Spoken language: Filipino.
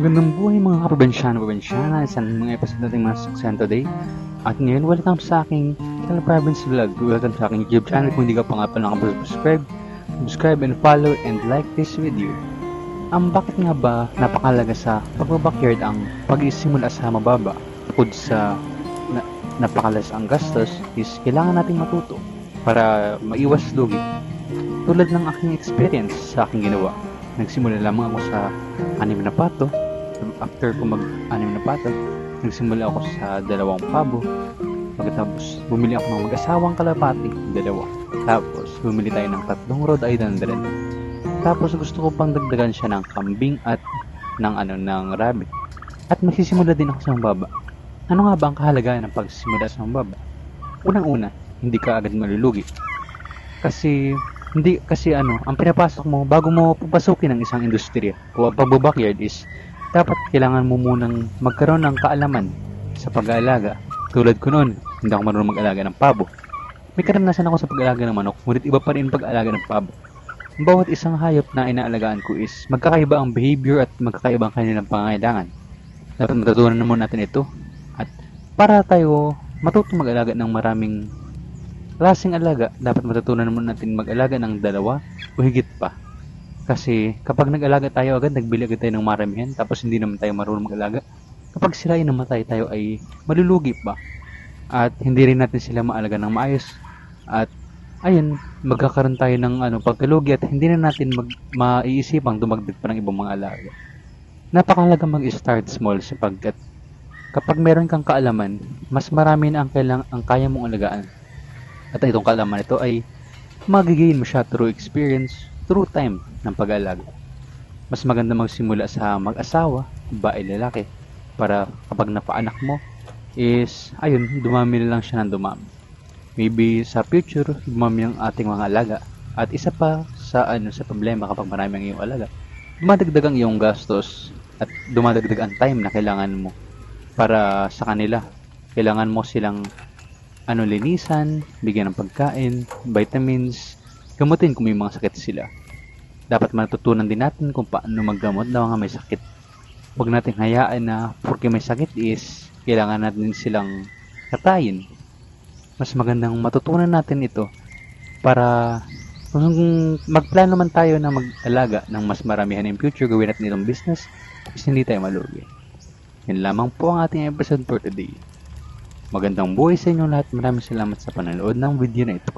Magandang buhay mga kaprobinsyano-probinsyana, isang mga episode natin mga suksen today. At ngayon, welcome sa aking Kala Province Vlog. Welcome sa aking YouTube channel. Kung hindi ka pa nga pala subscribe and follow and like this video. Bakit nga ba napakalaga sa pagbabackyard ang pag-isimula sa mababa? Bukod sa napakalas ang gastos, is kailangan nating matuto para maiwas lugi. Tulad ng aking experience sa aking ginawa. Nagsimula lamang ako sa 6 na pato. After ko mag-6 na pato, nagsimula ako sa 2 pabo. Pagkatapos, bumili ako ng mag-asawang kalapati, 2. Tapos, bumili tayo ng 3 Rhode Island Red. Tapos, gusto ko pang dagdagan siya ng kambing at ng rabbit. At magsisimula din ako sa mababa. Ano nga ba ang kahalagahan ng pagsisimula sa mababa? Unang-una, hindi ka agad malulugi. Ang pinapasok mo bago mo papasukin ng isang industriya o pagbabackyard is dapat kailangan mo munang magkaroon ng kaalaman sa pag-aalaga. Tulad ko noon, hindi ako marunong mag-alaga ng pabo. May karanasan ako sa pag-alaga ng manok, ngunit iba pa rin pag-alaga ng pabo. Bawat isang hayop na inaalagaan ko is magkakaiba ang behavior at magkakaiba ang kanilang pangangailangan. Dapat matutunan naman natin ito. At para tayo matutong mag-alaga ng maraming klaseng alaga, dapat matutunan naman natin mag-alaga ng 2 o higit pa. Kasi kapag nag-alaga tayo agad, nagbili agad tayo ng maramihan, tapos hindi naman tayo marunong mag-alaga, kapag sila ay namatay tayo ay malulugi pa. At hindi rin natin sila maalaga ng maayos. At ayun, magkakaroon tayo ng pagkalugi at hindi na natin maiisipang dumagdag pa ng ibang mga alaga. Napakahalaga mag-start small sapagkat kapag meron kang kaalaman, mas marami na ang kaya mong alagaan. At itong kaalaman ito ay magigain mo siya through experience, through time ng pag-aalaga. Mas maganda magsimula sa mag-asawa, babae, lalaki, para kapag napaanak mo is, dumami na lang siya ng dumami. Maybe sa future, dumami ang ating mga alaga. At isa pa sa problema kapag marami ang iyong alaga, dumadagdag ang iyong gastos at dumadagdag ang time na kailangan mo para sa kanila. Kailangan mo silang linisan, bigyan ng pagkain, vitamins, gamutin kung may mga sakit sila. Dapat matutunan din natin kung paano maggamot ng mga may sakit. Huwag nating hayaan na porque may sakit is kailangan natin silang katayin. Mas magandang matutunan natin ito para kung magplano man tayo na mag-alaga ng mas maramihan in future, gawin natin itong business, is hindi tayo malugi. Yan lamang po ang ating episode for today. Magandang buhay sa inyo lahat. Maraming salamat sa panonood ng video na ito.